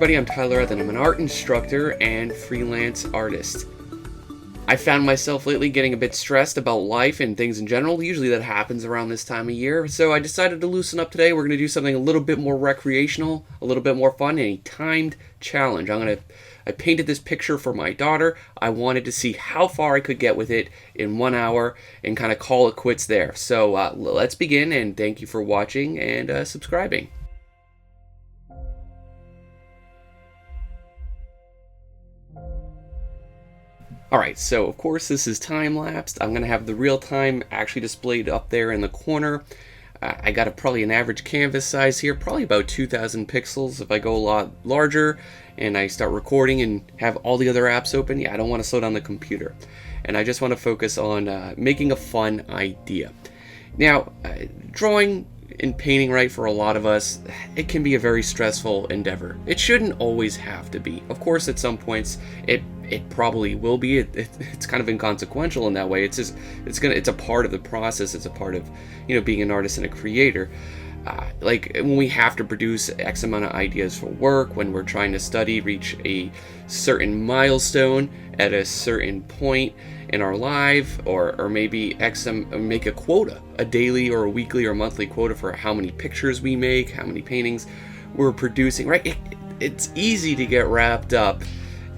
everybody, I'm Tyler Ethan. I'm an art instructor and freelance artist. I found myself lately getting a bit stressed about life and things in general. Usually that happens around this time of year, so I decided to loosen up today. We're going to do something a little bit more recreational, a little bit more fun, and a timed challenge. I painted this picture for my daughter. I wanted to see how far I could get with it in 1 hour and kind of call it quits there. So let's begin, and thank you for watching and subscribing. Alright, so of course this is time-lapsed. I'm going to have the real time actually displayed up there in the corner. I got probably an average canvas size here, probably about 2,000 pixels. If I go a lot larger and I start recording and have all the other apps open, I don't want to slow down the computer. And I just want to focus on making a fun idea. Now, drawing and painting, right, for a lot of us, it can be a very stressful endeavor. It shouldn't always have to be. Of course, at some points, it probably will be. It's kind of inconsequential in that way. It's a part of the process. It's a part of, being an artist and a creator. Like when we have to produce X amount of ideas for work, when we're trying to study, reach a certain milestone at a certain point in our life, or maybe make a quota, a daily or a weekly or monthly quota for how many pictures we make, how many paintings we're producing, right? It's easy to get wrapped up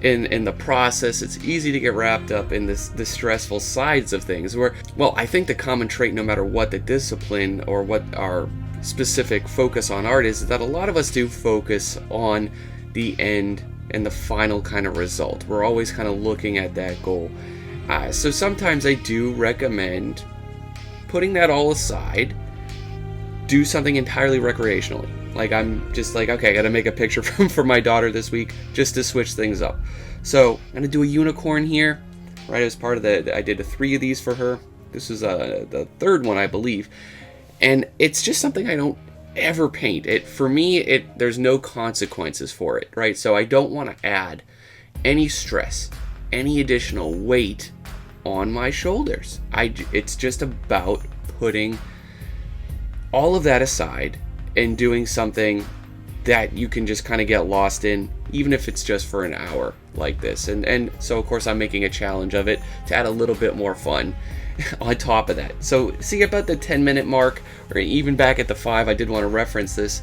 in the process. It's easy to get wrapped up in the stressful sides of things, where, well, I think the common trait, no matter what the discipline or what our specific focus on art is that a lot of us do focus on the end and the final kind of result. We're always kind of looking at that goal. So sometimes I do recommend putting that all aside, do something entirely recreationally. Like I'm just like, okay, I gotta make a picture for my daughter this week just to switch things up. So I'm gonna do a unicorn here, right? As part of I did 3 of these for her. This is the third one, I believe. And it's just something I don't ever paint. For me, there's no consequences for it, right? So I don't want to add any stress, any additional weight on my shoulders. It's just about putting all of that aside and doing something that you can just kind of get lost in, even if it's just for an hour like this. And so of course I'm making a challenge of it to add a little bit more fun on top of that. So see, about the 10-minute mark, or even back at the 5, I did want to reference this.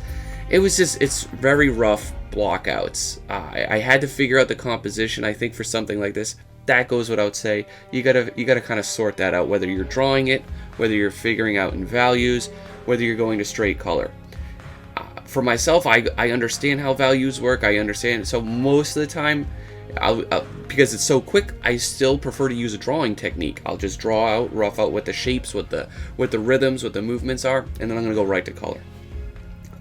It's very rough blockouts. I had to figure out the composition. I think for something like this, that goes without say. You gotta kind of sort that out, whether you're drawing it, whether you're figuring out in values, whether you're going to straight color. For myself, I understand how values work. I understand. So most of the time, because it's so quick, I still prefer to use a drawing technique. I'll just draw out, rough out what the shapes, what the rhythms, what the movements are, and then I'm gonna go right to color.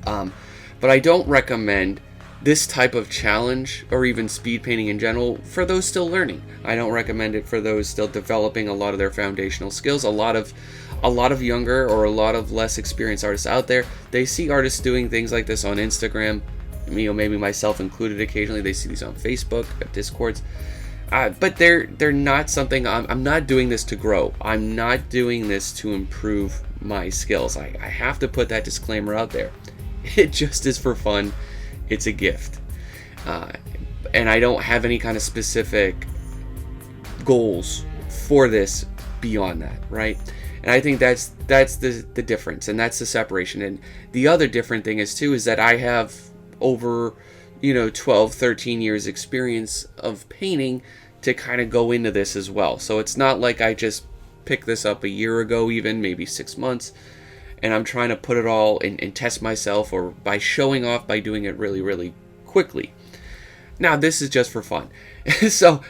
But I don't recommend this type of challenge, or even speed painting in general, for those still learning. I don't recommend it for those still developing a lot of their foundational skills. A lot of younger or a lot of less experienced artists out there, they see artists doing things like this on Instagram. Maybe myself included occasionally. They see these on Facebook, Discords. But they're not something. I'm not doing this to grow. I'm not doing this to improve my skills. I have to put that disclaimer out there. It just is for fun. It's a gift. And I don't have any kind of specific goals for this beyond that, right? And I think that's the difference, and that's the separation. And the other different thing is that I have over 12, 13 years experience of painting to kind of go into this as well. So it's not like I just picked this up a year ago, even maybe 6 months, and I'm trying to put it all and test myself, or by showing off by doing it really, really quickly. Now, this is just for fun. So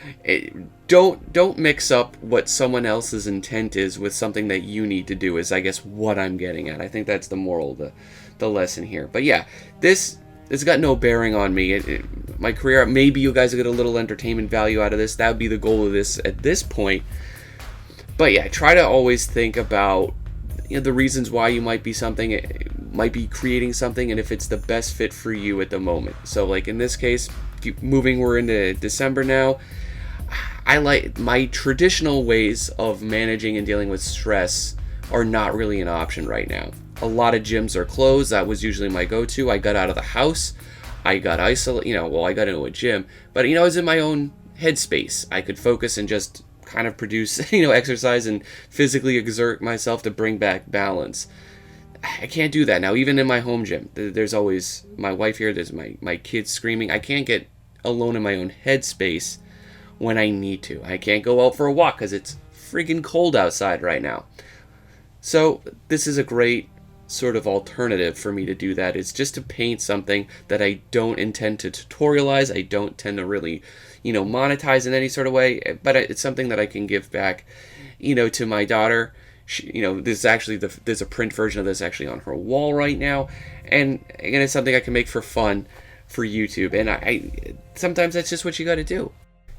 don't mix up what someone else's intent is with something that you need to do, is I guess what I'm getting at. I think that's the moral, the lesson here. But yeah, it's got no bearing on me. My career, maybe you guys will get a little entertainment value out of this. That would be the goal of this at this point. But yeah, try to always think about the reasons why you might be creating something, and if it's the best fit for you at the moment. So like in this case, we're into December now. I like my traditional ways of managing and dealing with stress are not really an option right now. A lot of gyms are closed. That was usually my go-to. I got out of the house. I got isolated, well, I got into a gym, but I was in my own headspace. I could focus and just kind of produce, exercise and physically exert myself to bring back balance. I can't do that now, even in my home gym. There's always my wife here, there's my kids screaming. I can't get alone in my own headspace when I need to. I can't go out for a walk because it's freaking cold outside right now. So this is a great sort of alternative for me to do that, is just to paint something that I don't intend to tutorialize. I don't tend to really, monetize in any sort of way, but it's something that I can give back, to my daughter. This is actually there's a print version of this actually on her wall right now, and again, it's something I can make for fun for YouTube, and I sometimes that's just what you got to do.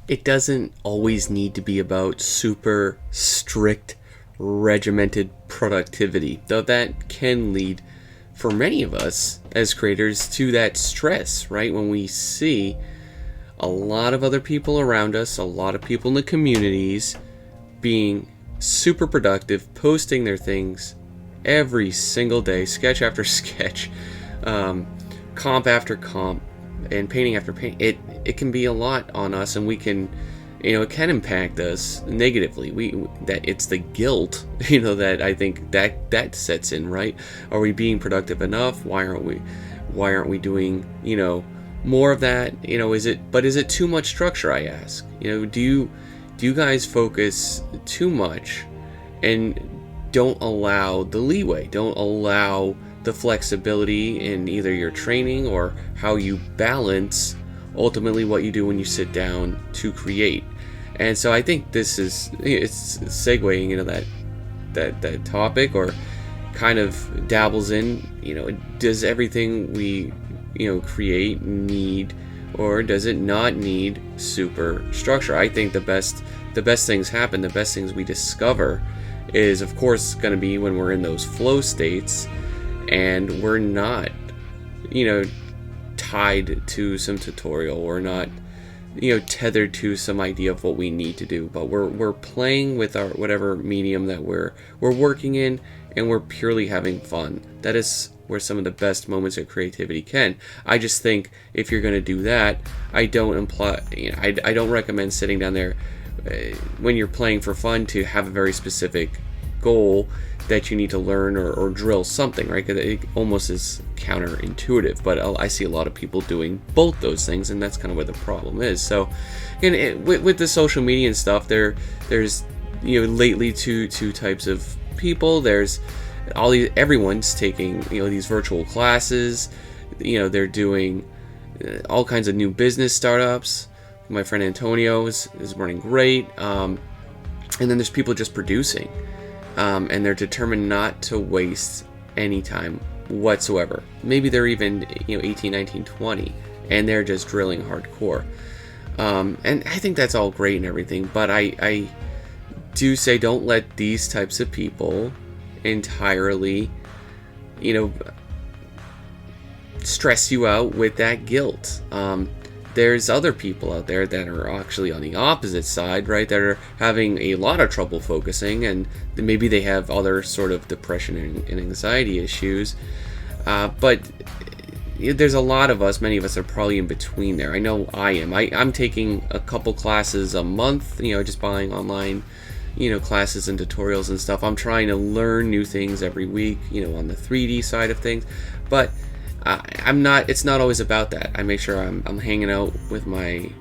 It doesn't always need to be about super strict, regimented productivity, though that can lead for many of us as creators to that stress, right? When we see a lot of other people around us, a lot of people in the communities being super productive, posting their things every single day, sketch after sketch, comp after comp, and painting after paint. It can be a lot on us, and we can, it can impact us negatively. That it's the guilt, that I think that sets in, right? Are we being productive enough? Why aren't we doing, more of that? Is it too much structure, I ask? Do you guys focus too much and don't allow the leeway, don't allow the flexibility in either your training or how you balance ultimately what you do when you sit down to create? And so I think it's segueing into that topic, or kind of dabbles in, does everything we, create need, or does it not need super structure? I think the best things happen, the best things we discover is, of course, going to be when we're in those flow states and we're not, tied to some tutorial, or not, tethered to some idea of what we need to do, but we're playing with our whatever medium that we're working in, and we're purely having fun. That is where some of the best moments of creativity can. I just think if you're going to do that, I don't recommend sitting down there when you're playing for fun to have a very specific goal that you need to learn or drill something, right? Because it almost is counterintuitive, but I see a lot of people doing both those things, and that's kind of where the problem is. So, and with the social media and stuff, there's lately two types of people. There's everyone's taking these virtual classes. They're doing all kinds of new business startups. My friend Antonio is running great, and then there's people just producing, and they're determined not to waste any time whatsoever. Maybe they're even 18, 19, 20, and they're just drilling hardcore. And I think that's all great and everything, but I do say don't let these types of people entirely stress you out with that guilt. There's other people out there that are actually on the opposite side, right, that are having a lot of trouble focusing, and maybe they have other sort of depression and anxiety issues, but there's a lot of us, many of us are probably in between there. I know I am. I'm taking a couple classes a month, just buying online classes and tutorials and stuff. I'm trying to learn new things every week, on the 3D side of things, but it's not always about that. I make sure I'm hanging out with my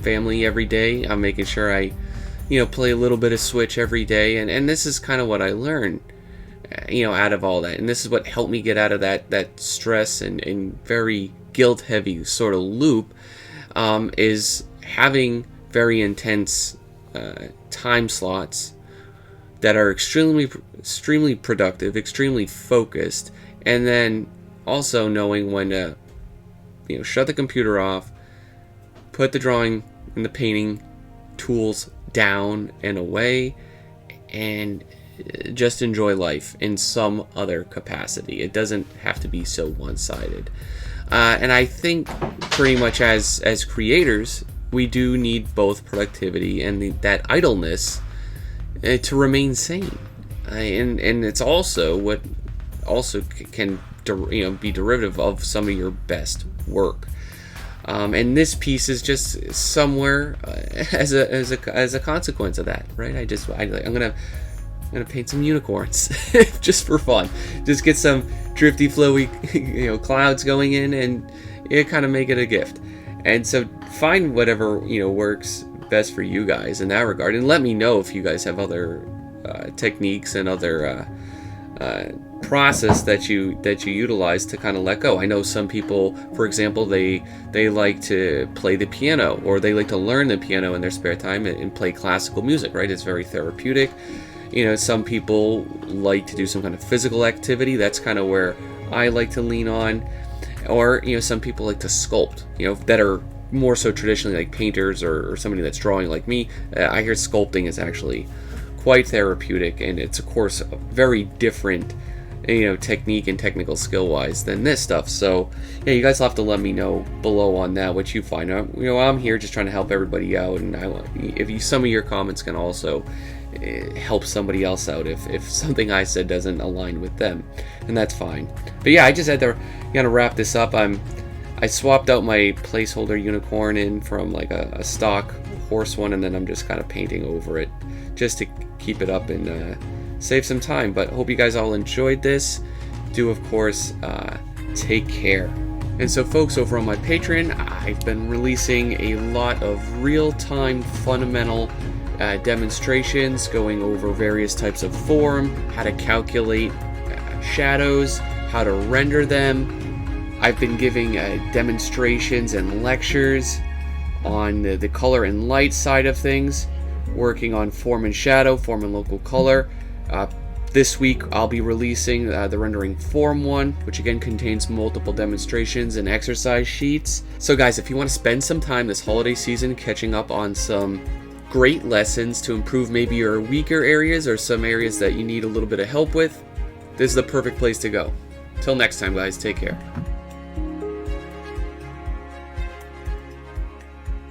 family every day. I'm making sure I, play a little bit of Switch every day, and this is kind of what I learned, out of all that, and this is what helped me get out of that stress and very guilt-heavy sort of loop, is having very intense time slots that are extremely productive, extremely focused, and then also knowing when to shut the computer off, put the drawing and the painting tools down and away, and just enjoy life in some other capacity. It doesn't have to be so one-sided. And I think pretty much as creators, we do need both productivity and that idleness to remain sane. And it's also what also can be derivative of some of your best work. And this piece is just somewhere as a consequence of that, right? I'm gonna paint some unicorns just for fun. Just get some drifty, flowy, clouds going in, and kind of make it a gift. And so find whatever works best for you guys in that regard, and let me know if you guys have other techniques and other process that you utilize to kind of let go. I know some people, for example, they like to play the piano, or they like to learn the piano in their spare time and play classical music, right? It's very therapeutic. Some people like to do some kind of physical activity. That's kind of where I like to lean on. Or some people like to sculpt, that are more so traditionally like painters or somebody that's drawing like me. I hear sculpting is actually quite therapeutic, and it's of course very different technique and technical skill wise than this stuff. So yeah, you guys will have to let me know below on that what you find. I'm here just trying to help everybody out, and some of your comments can also help somebody else out if something I said doesn't align with them, and that's fine. But yeah, I just had to kind of wrap this up. I swapped out my placeholder unicorn in from like a stock horse one, and then I'm just kind of painting over it just to keep it up and save some time. But hope you guys all enjoyed this. Do of course take care. And so folks, over on my Patreon, I've been releasing a lot of real-time fundamental demonstrations going over various types of form, how to calculate shadows, how to render them. I've been giving demonstrations and lectures on the color and light side of things, working on form and shadow, form and local color. This week I'll be releasing the rendering form one, which again contains multiple demonstrations and exercise sheets. So guys, if you want to spend some time this holiday season catching up on some great lessons to improve maybe your weaker areas or some areas that you need a little bit of help with, this is the perfect place to go. Till next time guys, take care.